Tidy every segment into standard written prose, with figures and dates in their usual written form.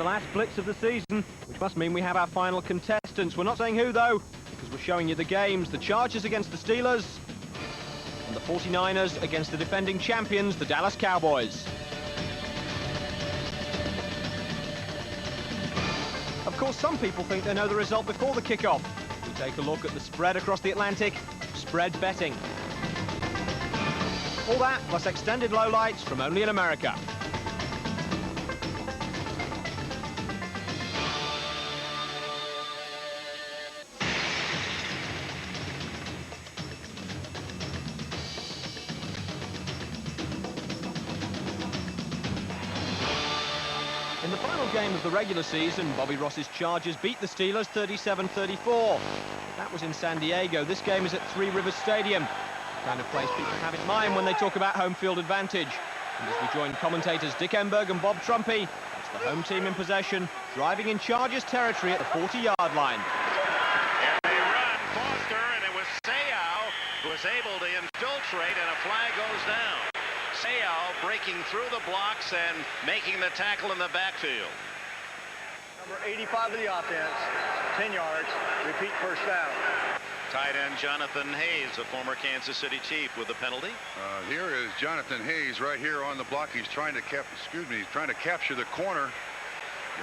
last blitz of the season, which must mean we have our final contestants. We're not saying who, though, because we're showing you the games. The Chargers against the Steelers, and the 49ers against the defending champions, the Dallas Cowboys. Of course, some people think they know the result before the kickoff. We take a look at the spread across the Atlantic, spread betting. All that, plus extended lowlights from only in America. In the final game of the regular season, Bobby Ross's Chargers beat the Steelers 37-34. That was in San Diego. This game is at Three Rivers Stadium, the kind of place people have in mind when they talk about home field advantage. And as we join commentators Dick Enberg and Bob Trumpy, it's the home team in possession, driving in Chargers territory at the 40-yard line. And they run Foster, and it was Sayal who was able to infiltrate, and a flag goes down. Sayal breaking through the blocks and making the tackle in the backfield. Number 85 of the offense, 10 yards, repeat first down. Tight end Jonathan Hayes, a former Kansas City Chief, with the penalty. Here is Jonathan Hayes right here on the block. He's trying to capture the corner.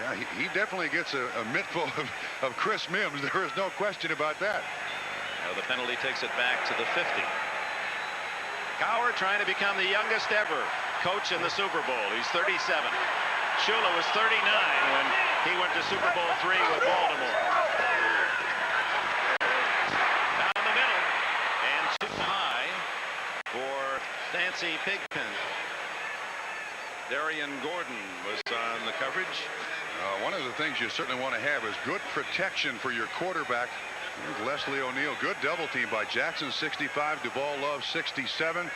Yeah, he definitely gets a mittful of Chris Mims. There is no question about that. Now the penalty takes it back to the 50. Cowher trying to become the youngest ever coach in the Super Bowl. He's 37. Shula was 39 when he went to Super Bowl III with Baltimore. Down the middle and too high for Nancy Pigpen. Darian Gordon was on the coverage. One of the things you certainly want to have is good protection for your quarterback. Here's Leslie O'Neal. Good double team by Jackson, 65. Duval Love, 67.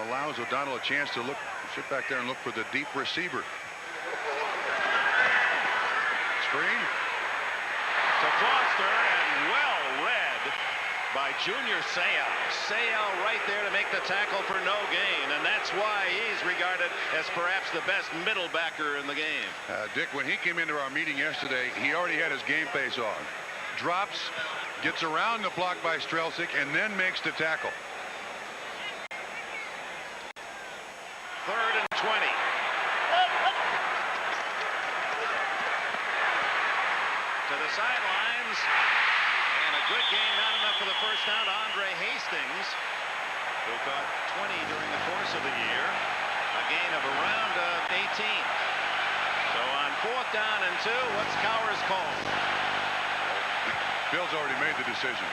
Allows O'Donnell a chance to sit back there and look for the deep receiver. Screen to Foster, and well read by Junior Sayal. Sayal right there to make the tackle for no gain, and that's why he's regarded as perhaps the best middle backer in the game. Dick, when he came into our meeting yesterday, he already had his game face on. Drops, gets around the block by Strelsick, and then makes the tackle. 3rd and 20. To the sidelines, and a good gain, not enough for the first down. Andre Hastings, who caught 20 during the course of the year, a gain of around 18. So on 4th down and 2, what's Cowher's call? Bill's already made the decision.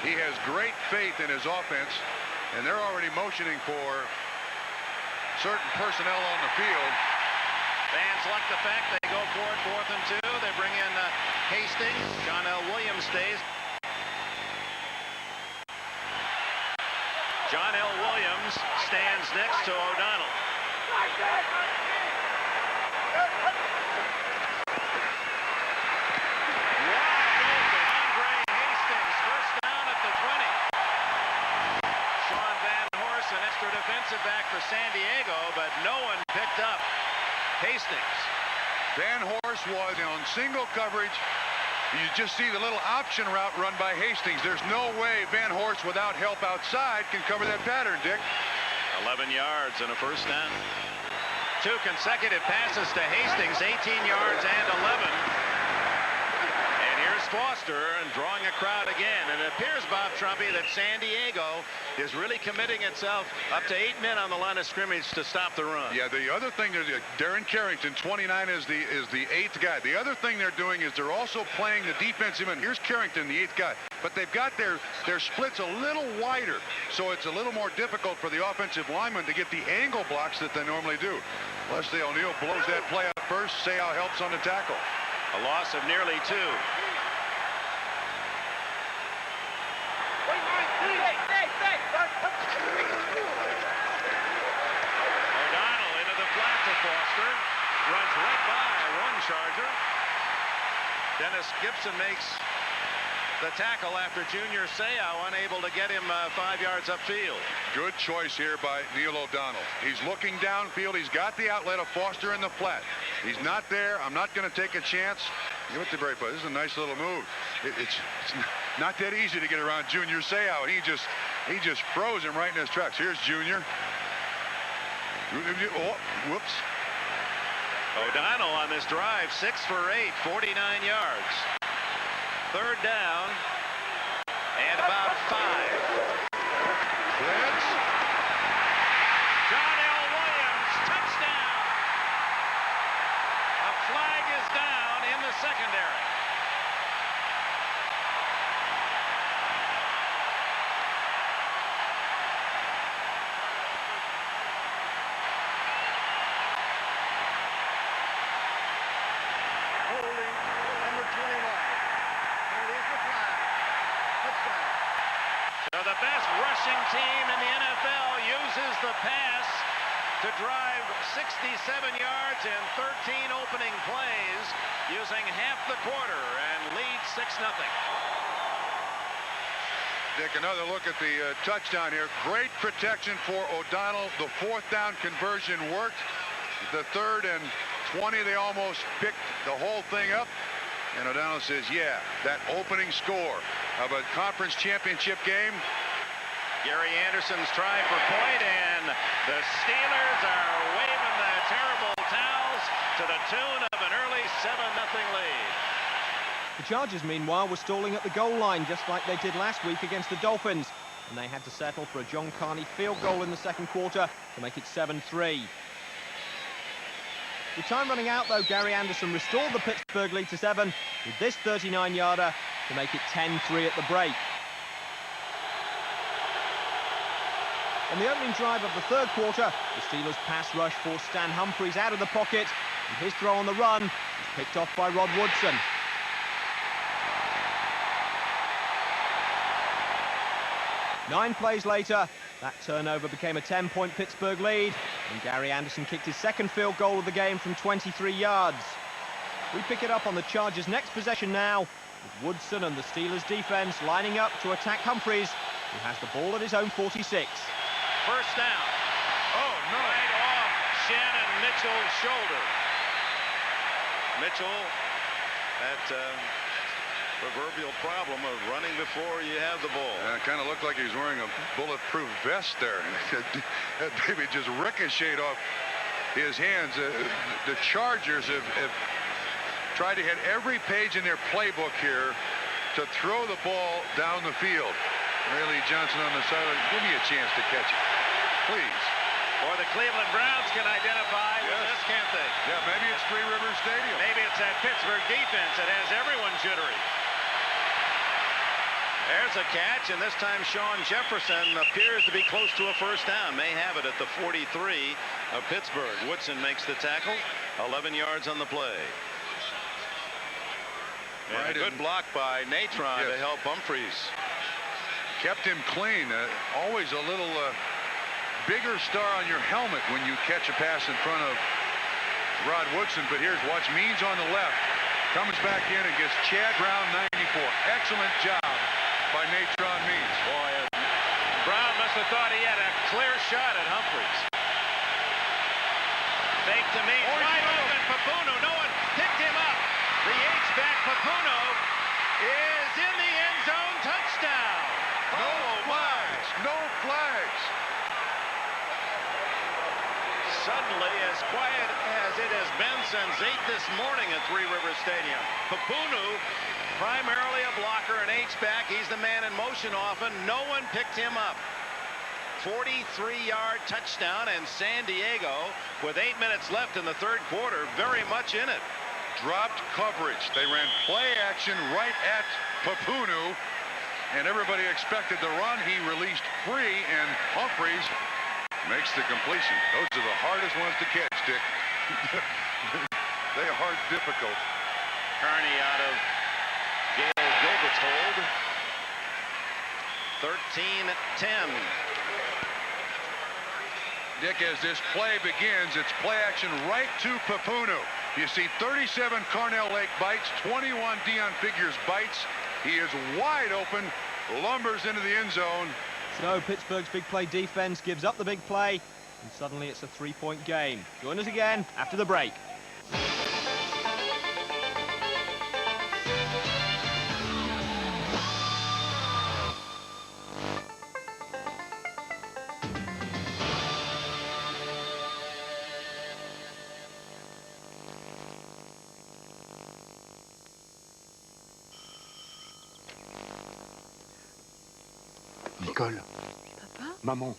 He has great faith in his offense, and they're already motioning for certain personnel on the field. Fans like the fact they go for it, 4th and 2. They bring in Hastings. John L. Williams stays. John L. Williams stands next to O'Donnell. Defensive back for San Diego, but no one picked up Hastings. Van Horst was on single coverage. You just see the little option route run by Hastings. There's no way Van Horst without help outside can cover that pattern, Dick. 11 yards and a first down. 2 consecutive passes to Hastings, 18 yards and 11. And here's Foster and drawing a crowd again. And it appears, Bob Trumpy, that San Diego is really committing itself up to 8 men on the line of scrimmage to stop the run. Yeah, the other thing, Darren Carrington, 29, is the 8th guy. The other thing they're doing is they're also playing the defensive end. Here's Carrington, the 8th guy. But they've got their splits a little wider, so it's a little more difficult for the offensive linemen to get the angle blocks that they normally do. Leslie O'Neal blows that play out first. Sayal helps on the tackle. A loss of nearly 2. O'Donnell into the flat to Foster. Runs right by one Charger. Dennis Gibson makes the tackle after Junior Seau unable to get him 5 yards upfield. Good choice here by Neil O'Donnell. He's looking downfield. He's got the outlet of Foster in the flat. He's not there. I'm not going to take a chance. Give it to Brayfoot. This is a nice little move. It's not that easy to get around Junior Seau. He just froze him right in his tracks. Here's Junior. Oh, whoops. O'Donnell on this drive, 6 for 8, 49 yards. Third down and about 5. Blitz. John L. Williams, touchdown. A flag is down in the secondary. Holding number 21. There is the flag. Touchdown. So the best rushing team in the NFL uses the pass to drive 67 yards in 13 opening plays using half the quarter and lead 6-0. Dick, another look at the touchdown here. Great protection for O'Donnell. The fourth down conversion worked. The 3rd and 20, they almost picked the whole thing up. And O'Donnell says, yeah, that opening score of a conference championship game. Gary Anderson's trying for point, and the Steelers are waving the terrible towels to the tune of an early 7-0 lead. The Chargers, meanwhile, were stalling at the goal line, just like they did last week against the Dolphins. And they had to settle for a John Carney field goal in the second quarter to make it 7-3. With time running out, though, Gary Anderson restored the Pittsburgh lead to 7 with this 39-yarder to make it 10-3 at the break. On the opening drive of the third quarter, the Steelers' pass rush forced Stan Humphries out of the pocket, and his throw on the run was picked off by Rod Woodson. Nine plays later, that turnover became a 10-point Pittsburgh lead, and Gary Anderson kicked his second field goal of the game from 23 yards. We pick it up on the Chargers' next possession now, with Woodson and the Steelers' defense lining up to attack Humphries, who has the ball at his own 46. First down. Oh, no. Right off Shannon Mitchell's shoulder. Mitchell, that proverbial problem of running before you have the ball. It kind of looked like he was wearing a bulletproof vest there. That baby just ricocheted off his hands. The Chargers have tried to hit every page in their playbook here to throw the ball down the field. Ray Johnson on the sideline. Give me a chance to catch it, please. Or the Cleveland Browns can identify with this, can't they? Yeah, maybe it's Three Rivers Stadium. Maybe it's that Pittsburgh defense that has everyone jittery. There's a catch, and this time Sean Jefferson appears to be close to a first down. May have it at the 43 of Pittsburgh. Woodson makes the tackle. 11 yards on the play. And a good block by Natron to help Humphries. Kept him clean. Always a little bigger star on your helmet when you catch a pass in front of Rod Woodson. But here's watch Means on the left. Comes back in and gets Chad Brown 94. Excellent job by Natron Means. Boy, Brown must have thought he had a clear shot at Humphries. Fake to Means. Wide open. Papuno. No one picked him up. The H-back Papuno is in the end zone. Touchdown. No flags. No flags. Suddenly, as quiet as it has been since 8 this morning at Three Rivers Stadium. Papuno, primarily a blocker, an H-back. He's the man in motion often. No one picked him up. 43-yard touchdown, and San Diego, with 8 minutes left in the third quarter, very much in it. Dropped coverage. They ran play action right at Papuno, and everybody expected the run. He released free, and Humphries makes the completion. Those are the hardest ones to catch, Dick. They are difficult. Carney out of Gail Gilbert's hold. 13-10. Dick, as this play begins, it's play action right to Papuno. You see 37 Cornell Lake bites, 21 Dion Figures bites, He is wide open, lumbers into the end zone. So Pittsburgh's big play defense gives up the big play, and suddenly it's a three-point game. Join us again after the break. Nicole. Papa? Maman.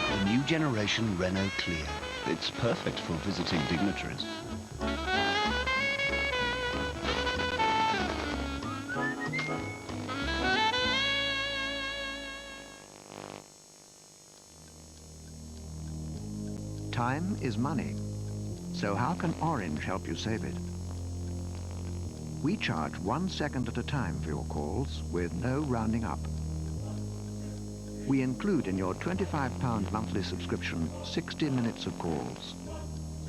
The new generation Renault Clio. It's perfect for visiting dignitaries. Time is money. So how can Orange help you save it? We charge 1 second at a time for your calls with no rounding up. We include in your £25 monthly subscription 60 minutes of calls.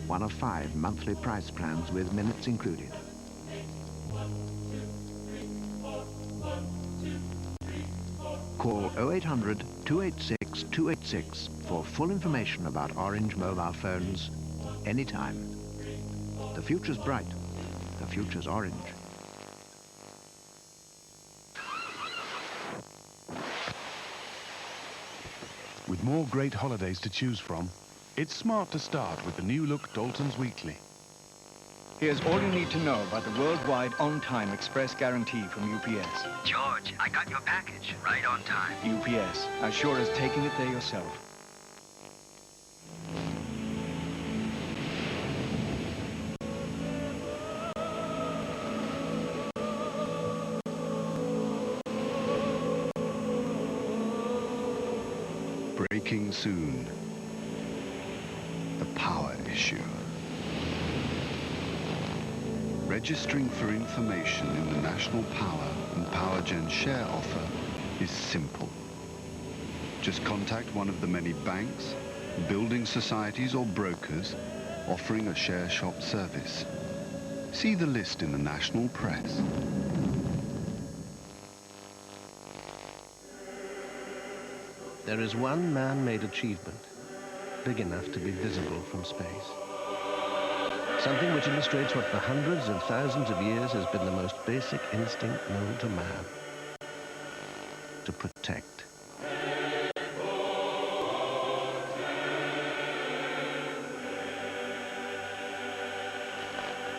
One of 5 monthly price plans with minutes included. Call 0800 286 286 for full information about Orange mobile phones anytime. The future's bright. The future's Orange. With more great holidays to choose from, it's smart to start with the new look Dalton's Weekly. Here's all you need to know about the worldwide on-time express guarantee from UPS. George, I got your package right on time. UPS, as sure as taking it there yourself. Breaking soon. The power issue. Registering for information in the National Power and PowerGen share offer is simple. Just contact one of the many banks, building societies or brokers offering a share shop service. See the list in the national press. There is one man-made achievement, big enough to be visible from space. Something which illustrates what for hundreds and thousands of years has been the most basic instinct known to man. To protect.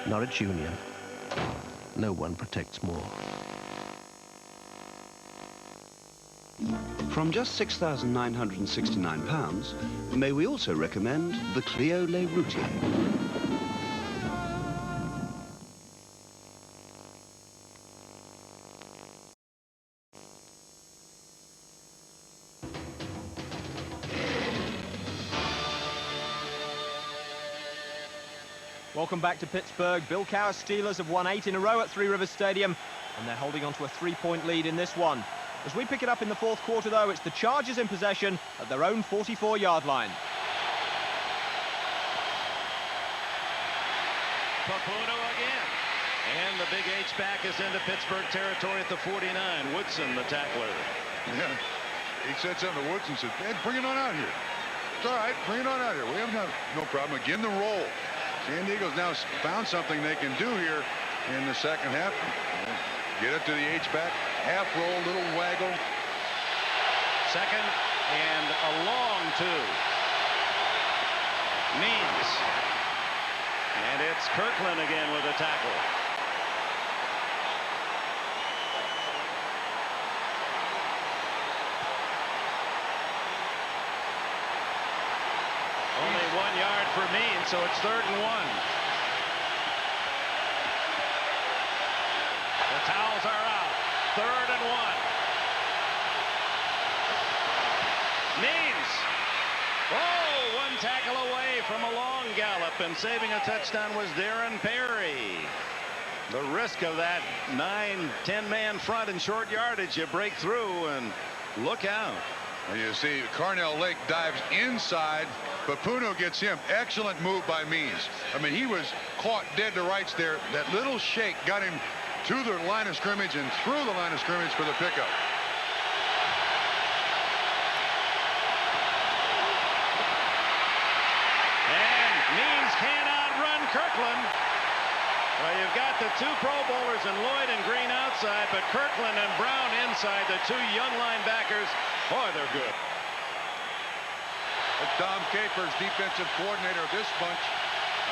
Norwich Union. No one protects more. From just £6,969, may we also recommend the Clio Le Routier. Welcome back to Pittsburgh. Bill Cowher's Steelers have won 8 in a row at Three Rivers Stadium, and they're holding on to a 3-point lead in this one. As we pick it up in the fourth quarter, though, it's the Chargers in possession at their own 44-yard line. Papuno again. And the big H-back is into Pittsburgh territory at the 49. Woodson, the tackler. Yeah, he said something to Woodson, said, "Dad, bring it on out here. It's all right, bring it on out here. We have no problem. Again, the roll. San Diego's now found something they can do here in the second half. Get it to the H-back, half roll, little waggle. Second and a long two. Means. And it's Kirkland again with a tackle. Only 1 yard for Means, so it's 3rd and 1. The towels are out. 3rd and 1. Means. Oh, 1 tackle away from a long gallop, and saving a touchdown was Darren Perry. The risk of that 9-10 man front in short yardage, you break through and look out. And you see Carnell Lake dives inside, but Puno gets him. Excellent move by Means. I mean, he was caught dead to rights there. That little shake got him to the line of scrimmage and through the line of scrimmage for the pickup. And Means can't outrun Kirkland. Well, you've got the two Pro Bowlers in Lloyd and Green outside, but Kirkland and Brown inside, the two young linebackers. Boy, they're good. Dom Capers, defensive coordinator of this bunch.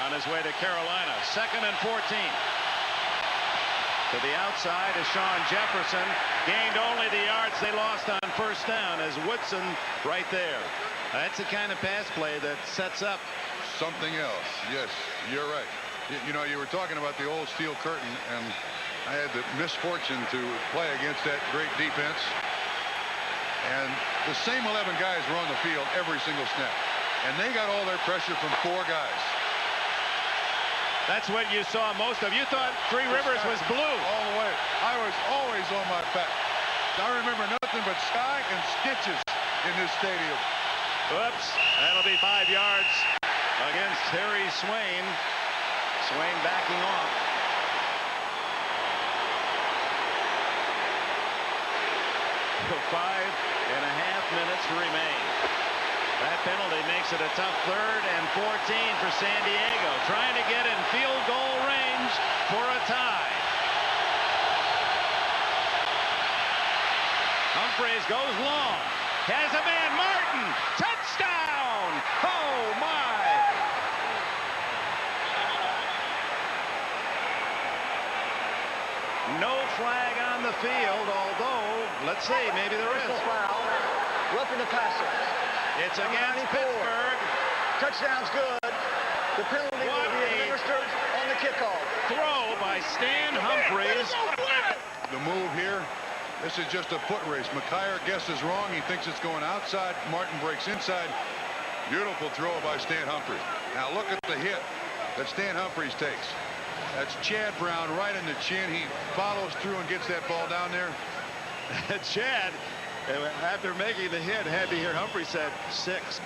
On his way to Carolina. 2nd and 14. To the outside is Sean Jefferson. Gained only the yards they lost on first down as Woodson right there. That's the kind of pass play that sets up something else. Yes, you're right. You know, you were talking about the old steel curtain, and I had the misfortune to play against that great defense. And the same 11 guys were on the field every single snap. And they got all their pressure from 4 guys. That's what you saw most of. You thought Three Rivers was blue. All the way. I was always on my back. I remember nothing but sky and stitches in this stadium. Oops. That'll be 5 yards against Harry Swain. Swain backing off. For 5.5 minutes remain. That penalty makes it a tough 3rd and 14 for San Diego, trying to get in field goal range for a tie. Humphreys goes long. Has a man. Martin. Touchdown. Oh, my. No flag on the field, although, let's see, maybe there is. Foul. Roughing the passer. It's against Pittsburgh. Touchdown's good. The penalty will be administered on the kickoff. Throw by Stan Humphreys. The move here, this is just a foot race. McKyer guesses wrong. He thinks it's going outside. Martin breaks inside. Beautiful throw by Stan Humphreys. Now look at the hit that Stan Humphreys takes. That's Chad Brown right in the chin. He follows through and gets that ball down there. Chad, after making the hit, had to hear Humphrey said 6.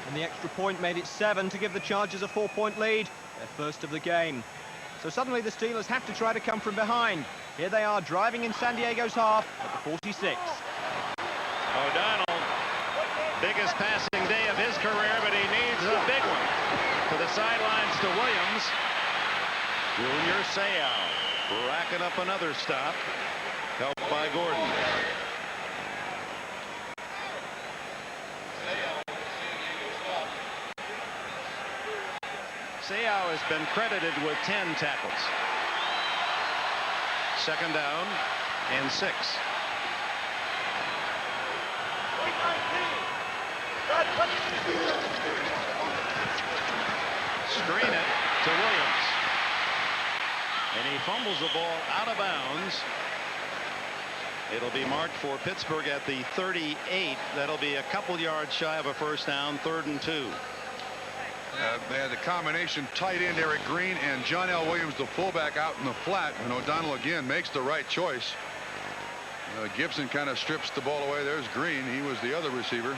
And the extra point made it 7 to give the Chargers a 4-point lead, their first of the game. So suddenly the Steelers have to try to come from behind. Here they are driving in San Diego's half at the 46. O'Donnell, biggest passing day of his career, but he needs a big one. To the sidelines to Williams. Junior Seau racking up another stop, helped by Gordon. Seau has been credited with 10 tackles. 2nd down and 6. Screen it to Williams. And he fumbles the ball out of bounds. It'll be marked for Pittsburgh at the 38. That'll be a couple yards shy of a first down, 3rd and 2. They had the combination tight end Eric Green and John L. Williams, the fullback, out in the flat. And O'Donnell again makes the right choice. Gibson kind of strips the ball away. There's Green. He was the other receiver.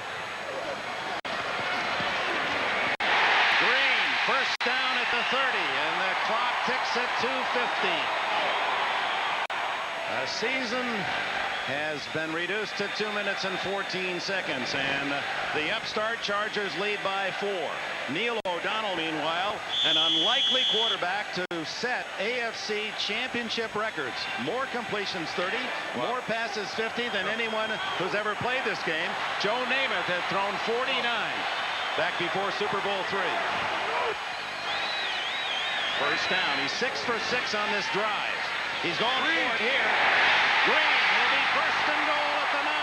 Green, first down at the 30, and the clock ticks at 2:50. A season has been reduced to 2 minutes and 14 seconds, and the upstart Chargers lead by 4. Neil O'Donnell, meanwhile, an unlikely quarterback to set AFC championship records. More completions 30, more passes 50 than anyone who's ever played this game. Joe Namath had thrown 49 back before Super Bowl III. First down. He's 6 for 6 on this drive. He's going for it here. Green will be first and goal at the 9.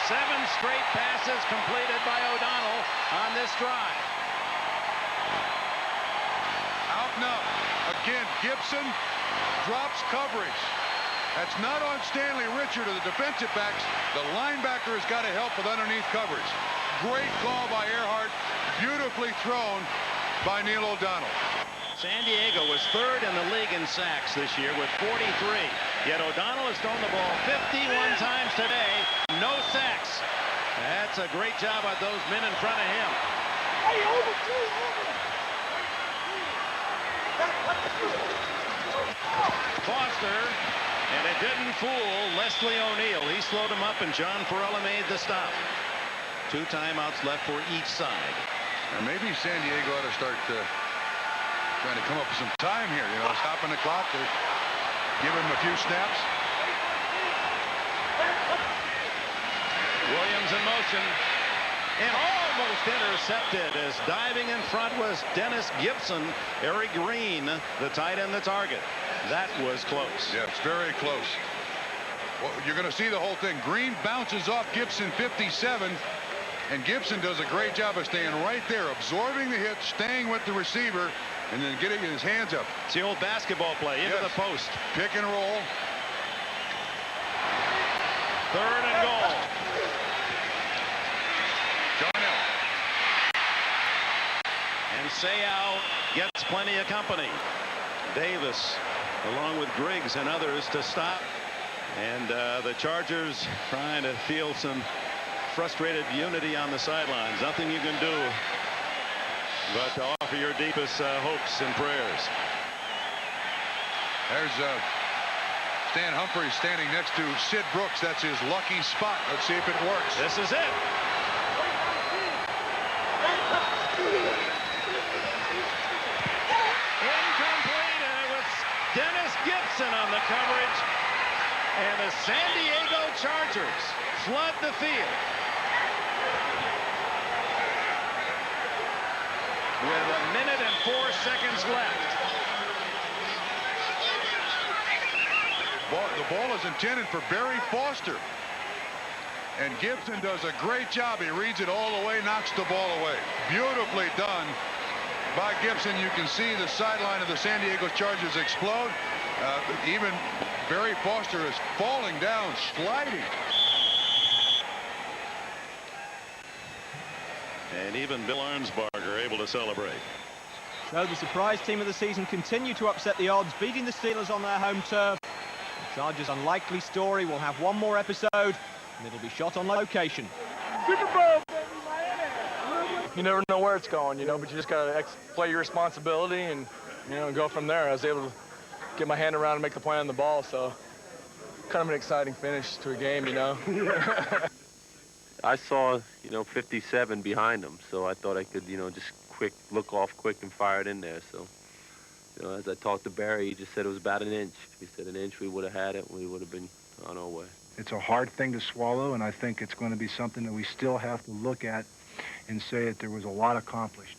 7 straight passes completed by O'Donnell on this drive. Out now. Again, Gibson drops coverage. That's not on Stanley Richard or the defensive backs. The linebacker has got to help with underneath coverage. Great call by Earhart. Beautifully thrown by Neil O'Donnell. San Diego was third in the league in sacks this year with 43. Yet O'Donnell has thrown the ball 51 times today. No sacks. That's a great job by those men in front of him. Foster, and it didn't fool Leslie O'Neal. He slowed him up, and John Ferrella made the stop. 2 timeouts left for each side. And maybe San Diego ought to start trying to come up with some time here, you know, stopping the clock to give him a few snaps. Williams in motion and almost intercepted as diving in front was Dennis Gibson. Eric Green, the tight end, the target. That was close. Yeah, it's very close. Well, you're going to see the whole thing. Green bounces off Gibson 57, and Gibson does a great job of staying right there, absorbing the hit, staying with the receiver, and then getting his hands up. It's the old basketball play into the post. Pick and roll. 3rd and goal. Darnell. And Seau gets plenty of company. Davis, along with Griggs and others, to stop. And the Chargers trying to feel some frustrated unity on the sidelines. Nothing you can do but to offer your deepest hopes and prayers. There's Stan Humphries standing next to Sid Brooks. That's his lucky spot. Let's see if it works. This is it. Incomplete, and it was Dennis Gibson on the coverage. And the San Diego Chargers flood the field with 1 minute and 4 seconds left. The ball is intended for Barry Foster. And Gibson does a great job. He reads it all the way, knocks the ball away. Beautifully done by Gibson. You can see the sideline of the San Diego Chargers explode. Even Barry Foster is falling down, sliding. And even Bill Arnsparger able to celebrate. So the surprise team of the season continue to upset the odds, beating the Steelers on their home turf. The Chargers' unlikely story will have one more episode, and it'll be shot on location. Super Bowl, you never know where it's going, you know, but you just got to play your responsibility and, you know, go from there. I was able to get my hand around and make the play on the ball, so kind of an exciting finish to a game, you know. I saw, 57 behind him, so I thought I could, just look off quick and fire it in there. So, as I talked to Barry, he just said it was about an inch. He said an inch, we would have had it, we would have been on our way. It's a hard thing to swallow, and I think it's going to be something that we still have to look at and say that there was a lot accomplished.